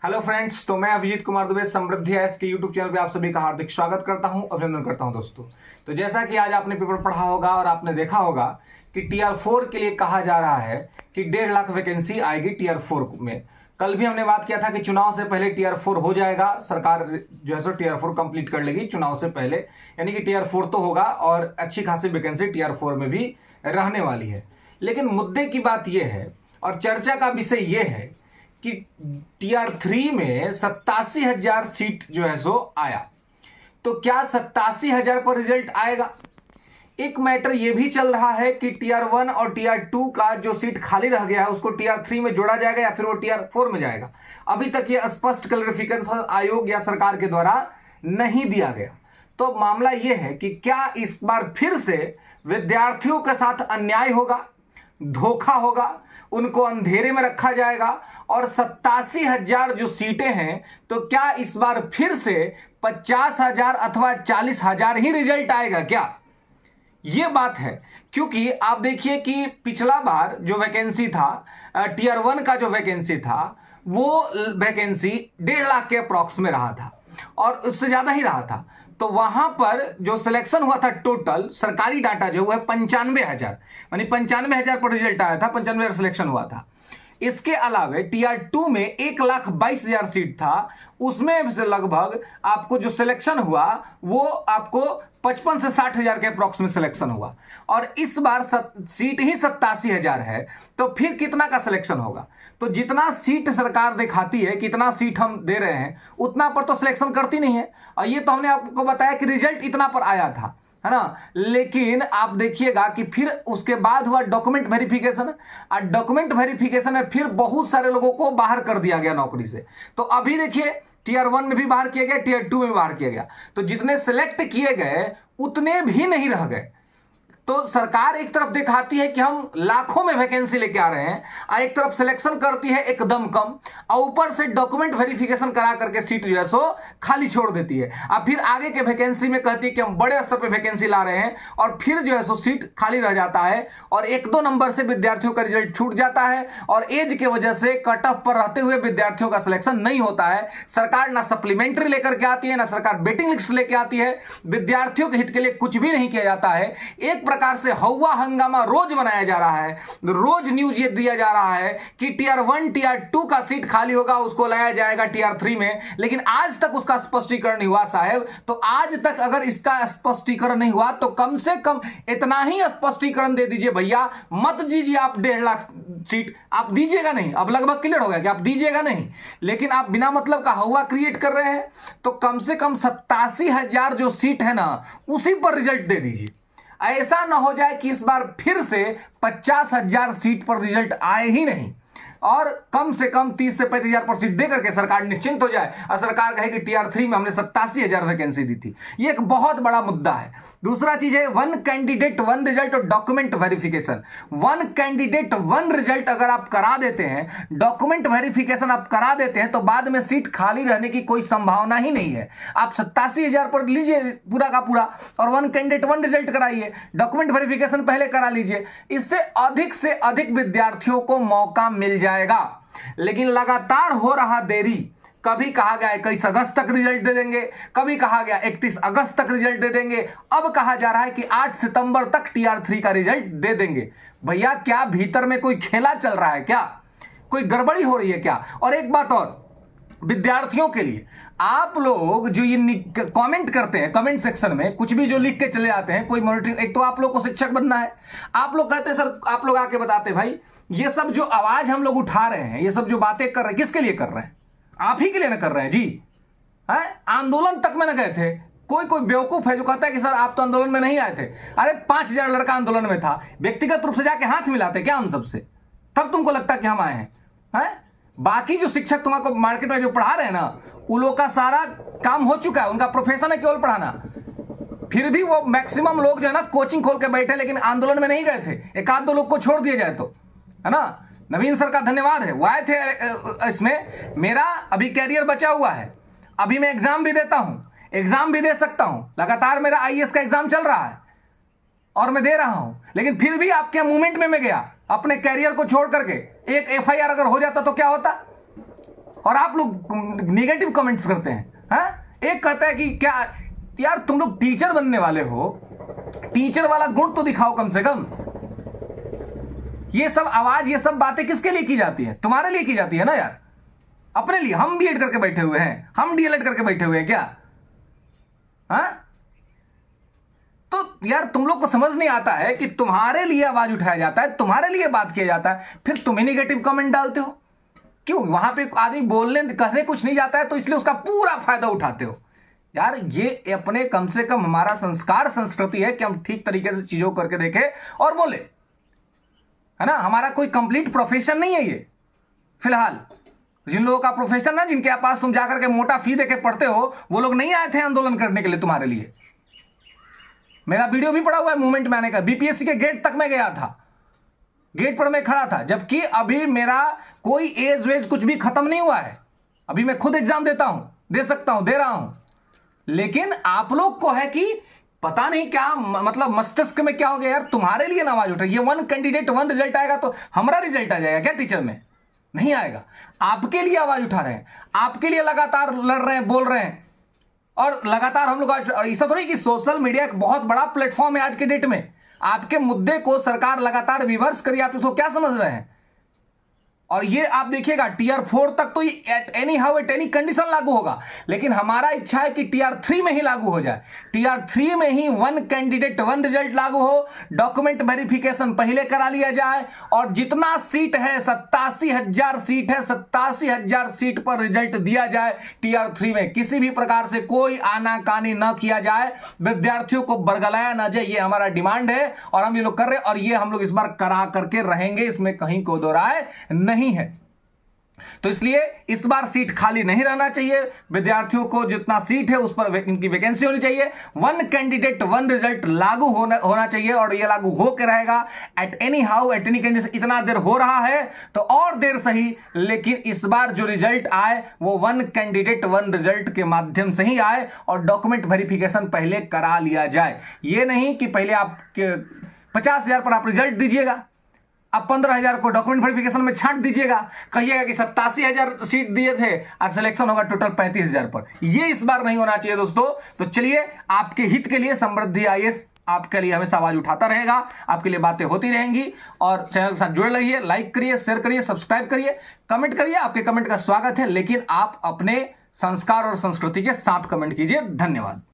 Hello friends, तो मैं अभिजीत कुमार दुबे समृद्धि S के यूट्यूब चैनल पे आप सभी का हार्दिक स्वागत करता हूं, अभिनंदन करता हूं दोस्तों। तो जैसा कि आज आपने पेपर पढ़ा होगा और आपने देखा होगा कि टीआर 4 के लिए कहा जा रहा है कि 1.5 लाख वैकेंसी आएगी टीआर 4 में। कल भी हमने बात किया था कि चुनाव से पहले टीआर 4 हो जाएगा, सरकार जो है सो टीआर 4 कंप्लीट कर लेगी चुनाव से पहले, यानी कि टीआर 4 तो होगा और अच्छी खासी वैकेंसी टीआर 4 में भी रहने वाली है। लेकिन मुद्दे की बात यह है और चर्चा का विषय यह है कि टीआर 3 में 87,000 सीट जो है सो आया, तो क्या 87,000 पर रिजल्ट आएगा? एक मैटर यह भी चल रहा है कि टीआर 1 और टीआर 2 का जो सीट खाली रह गया है उसको टीआर 3 में जोड़ा जाएगा या फिर वो टीआर 4 में जाएगा। अभी तक यह स्पष्ट क्लैरिफिकेशन आयोग या सरकार के द्वारा नहीं दिया गया। तो मामला यह है कि क्या इस बार फिर से विद्यार्थियों के साथ अन्याय होगा, धोखा होगा, उनको अंधेरे में रखा जाएगा और 87,000 जो सीटें हैं तो क्या इस बार फिर से 50,000 अथवा 40,000 ही रिजल्ट आएगा क्या? यह बात है, क्योंकि आप देखिए कि पिछला बार जो वैकेंसी था टीआर 1 का जो वैकेंसी था वो वैकेंसी 1.5 लाख के अप्रॉक्स में रहा था और उससे ज्यादा ही रहा था। तो वहां पर जो सिलेक्शन हुआ था टोटल सरकारी डाटा जो है 95,000, यानी 95,000 पर रिजल्ट आया था, 95,000 सिलेक्शन हुआ था। इसके अलावे टीआर 2 में 1,22,000 सीट था, उसमें से लगभग आपको जो सिलेक्शन हुआ वो आपको 55 से 60,000 के अप्रॉक्स में सिलेक्शन हुआ और इस बार सीट ही 87,000 है। तो फिर कितना का सिलेक्शन होगा? तो जितना सीट सरकार दिखाती है, कितना सीट हम दे रहे हैं, उतना पर तो सिलेक्शन करती नहीं है। और ये तो हमने आपको बताया कि रिजल्ट इतना पर आया था, है ना। लेकिन आप देखिएगा कि फिर उसके बाद हुआ डॉक्यूमेंट वेरिफिकेशन और डॉक्यूमेंट वेरिफिकेशन में फिर बहुत सारे लोगों को बाहर कर दिया गया नौकरी से। तो अभी देखिए टीआर 1 में भी बाहर किया गया, टीआर 2 में भी बाहर किया गया, तो जितने सिलेक्ट किए गए उतने भी नहीं रह गए। तो सरकार एक तरफ दिखाती है कि हम लाखों में वैकेंसी लेके आ रहे हैं और एक तरफ सिलेक्शन करती है एकदम कम और ऊपर से डॉक्यूमेंट वेरिफिकेशन करा करके सीट जो है सो खाली छोड़ देती है। अब फिर आगे के वैकेंसी में कहती है कि हम बड़े स्तर पे वैकेंसी ला रहे हैं और फिर जो है सो सीट खाली रह जाता है और 1-2 नंबर से विद्यार्थियों का रिजल्ट छूट जाता है और एज के वजह से कट ऑफ पर रहते हुए विद्यार्थियों का सिलेक्शन नहीं होता है। सरकार ना सप्लीमेंट्री लेकर के आती है, ना सरकार वेटिंग लिस्ट लेके आती है, विद्यार्थियों के हित के लिए कुछ भी नहीं किया जाता है। एक प्रकार से हवा हंगामा रोज बनाया जा रहा है, रोज न्यूज ये दिया जा रहा है कि टीआर 1 टीआर 2 का सीट खाली होगा, उसको लाया जाएगा टीआर 3 में, लेकिन आज तक उसका स्पष्टीकरण नहीं हुआ साहब। तो आज तक अगर इसका स्पष्टीकरण नहीं हुआ तो कम से कम इतना ही स्पष्टीकरण दे दीजिए भैया, मत दीजिए आप 1.5 लाख सीट, आप दीजिएगा नहीं। अब लगभग क्लियर हो गया कि आप दीजिएगा नहीं, लेकिन आप बिना मतलब का हवा क्रिएट कर रहे हैं। तो कम से कम 87,000 जो सीट है ना उसी पर रिजल्ट दे दीजिए। ऐसा ना हो जाए कि इस बार फिर से 50,000 सीट पर रिजल्ट आए ही नहीं और कम से कम 30 से 35,000 पर सीट देकर के सरकार निश्चिंत हो जाए और सरकार कहे कि टीआर 3 में हमने 87,000 वैकेंसी दी थी। ये एक बहुत बड़ा मुद्दा है। दूसरा चीज है 1 कैंडिडेट 1 रिजल्ट और डॉक्यूमेंट वेरिफिकेशन। 1 कैंडिडेट 1 रिजल्ट अगर आप करा देते हैं, डॉक्यूमेंट वेरिफिकेशन आप करा देते हैं, तो बाद में सीट खाली रहने की कोई संभावना ही नहीं है। आप 87,000 पर लीजिए पूरा का पूरा और 1 कैंडिडेट 1 रिजल्ट कराइए, डॉक्यूमेंट वेरिफिकेशन पहले करा लीजिए। इससे अधिक विद्यार्थियों को मौका मिल जाएगा। लेकिन लगातार हो रहा देरी, कभी कहा गया 21 अगस्त तक रिजल्ट दे देंगे, कभी कहा गया 31 अगस्त तक रिजल्ट दे देंगे, अब कहा जा रहा है कि 8 सितंबर तक टीआर 3 का रिजल्ट दे देंगे। भैया क्या भीतर में कोई खेला चल रहा है क्या? कोई गड़बड़ी हो रही है क्या? और एक बात और, विद्यार्थियों के लिए आप लोग जो ये कमेंट करते हैं, कमेंट सेक्शन में कुछ भी जो लिख के चले जाते हैं, कोई मॉनिटरिंग, एक तो आप लोग को शिक्षक बनना है, आप लोग कहते हैं सर, आप लोग आके बताते भाई ये सब जो आवाज हम लोग उठा रहे हैं, ये सब जो बातें कर रहे हैं, किसके लिए कर रहे हैं? आप ही के लिए ना कर रहे हैं जी। है आंदोलन तक में ना गए थे? कोई बेवकूफ है जो कहता है कि सर आप तो आंदोलन में नहीं आए थे। अरे 5,000 लड़का आंदोलन में था, व्यक्तिगत रूप से जाके हाथ मिलाते क्या उन सबसे? तब तुमको लगता कि हम आए हैं? बाकी जो शिक्षक तुमको मार्केट में जो पढ़ा रहे हैं ना, उन लोगों का सारा काम हो चुका है, उनका प्रोफेशन है केवल पढ़ाना। फिर भी वो मैक्सिमम लोग जो है ना कोचिंग खोल के बैठे, लेकिन आंदोलन में नहीं गए थे। 1-2 लोग को छोड़ दिया जाए तो, है ना। नवीन सर का धन्यवाद है, वो आए थे इसमें। मेरा अभी कैरियर बचा हुआ है, अभी मैं एग्जाम भी देता हूं, एग्जाम भी दे सकता हूं, लगातार मेरा आईएएस का एग्जाम चल रहा है और मैं दे रहा हूं। लेकिन फिर भी आपके मूवमेंट में मैं गया, अपने कैरियर को छोड़ करके। एक एफआईआर अगर हो जाता तो क्या होता? और आप लोग नेगेटिव कमेंट्स करते हैं। हाँ, एक कहता है कि क्या यार तुम लोग टीचर बनने वाले हो, टीचर वाला गुण तो दिखाओ कम से कम। ये सब आवाज, ये सब बातें किसके लिए की जाती है? तुम्हारे लिए की जाती है ना यार, अपने लिए। हम बीएड करके बैठे हुए हैं, हम डीएलएड करके बैठे हुए हैं क्या? हाँ, तो यार तुम लोग को समझ नहीं आता है कि तुम्हारे लिए आवाज उठाया जाता है, तुम्हारे लिए बात किया जाता है, फिर तुम ही नेगेटिव कमेंट डालते हो। क्यों? वहां पे आदमी बोलने कहने कुछ नहीं जाता है तो इसलिए उसका पूरा फायदा उठाते हो। यार ये अपने कम से कम हमारा संस्कार संस्कृति है कि हम ठीक तरीके से चीजों को करके देखें और बोले, है ना। हमारा कोई कंप्लीट प्रोफेशन नहीं है ये। फिलहाल जिन लोगों का प्रोफेशन ना, जिनके पास तुम जाकर के मोटा फी देके पढ़ते हो, वो लोग नहीं आए थे आंदोलन करने के लिए तुम्हारे लिए। मेरा वीडियो भी पड़ा हुआ है मूवमेंट में आने का। बीपीएससी के गेट तक मैं गया था, गेट पर मैं खड़ा था, जबकि अभी मेरा कोई एज वेज कुछ भी खत्म नहीं हुआ है। अभी मैं खुद एग्जाम देता हूं, दे सकता हूं, दे रहा हूं। लेकिन आप लोग को है कि पता नहीं क्या, मतलब मस्तिष्क में क्या हो गया यार, तुम्हारे लिए ना आवाज उठ रही है। 1 कैंडिडेट 1 रिजल्ट आएगा तो हमारा रिजल्ट आ जाएगा क्या टीचर में? नहीं आएगा। आपके लिए आवाज उठा रहे हैं, आपके लिए लगातार लड़ रहे हैं, बोल रहे हैं। और लगातार हम लोग आज, ऐसा थोड़ी कि सोशल मीडिया एक बहुत बड़ा प्लेटफॉर्म है आज के डेट में। आपके मुद्दे को सरकार लगातार विमर्श करिए, आप इसको क्या समझ रहे हैं? और ये आप देखिएगा टीयर 4 तक तो at any how at any condition लागू होगा, लेकिन हमारा इच्छा है कि टीयर 3 में ही लागू हो जाए। टीयर 3 में ही 1 कैंडिडेट 1 रिजल्ट लागू हो, डॉक्यूमेंट वेरिफिकेशन पहले करा लिया जाए, और जितना सीट है 87,000 सीट है, 87,000 सीट पर रिजल्ट दिया जाए टीयर 3 में। किसी भी प्रकार से कोई आनाकानी न किया जाए, विद्यार्थियों को बरगलाया न जाए, ये हमारा डिमांड है और हम ये लोग कर रहे हैं, और ये हम लोग इस बार करा करके रहेंगे, इसमें कहीं कोई दो राय नहीं है। तो इसलिए इस बार सीट खाली नहीं रहना चाहिए। विद्यार्थियों को जितना सीट है उस पर इनकी वैकेंसी होनी चाहिए। 1 कैंडिडेट 1 रिजल्ट लागू होना चाहिए, और यह लागू होकर रहेगा at any how at any condition. इतना देर हो रहा है तो और देर सही, लेकिन इस बार जो रिजल्ट आए वो 1 कैंडिडेट 1 रिजल्ट के माध्यम से ही आए, और डॉक्यूमेंट वेरिफिकेशन पहले करा लिया जाए। यह नहीं कि पहले आप 50,000 पर आप रिजल्ट दीजिएगा, अब 15,000 को डॉक्यूमेंट वेरिफिकेशन में छांट दीजिएगा, कहिएगा कि 87,000 सीट दिए थे और सिलेक्शन होगा टोटल 35,000 पर। ये इस बार नहीं होना चाहिए दोस्तों। तो चलिए, आपके हित के लिए समृद्धि आईएएस आपके लिए हमेशा आवाज उठाता रहेगा, आपके लिए बातें होती रहेंगी। और चैनल के साथ जुड़े रहिए, लाइक करिए, शेयर करिए, सब्सक्राइब करिए, कमेंट करिए। आपके कमेंट का स्वागत है, लेकिन आप अपने संस्कार और संस्कृति के साथ कमेंट कीजिए। धन्यवाद।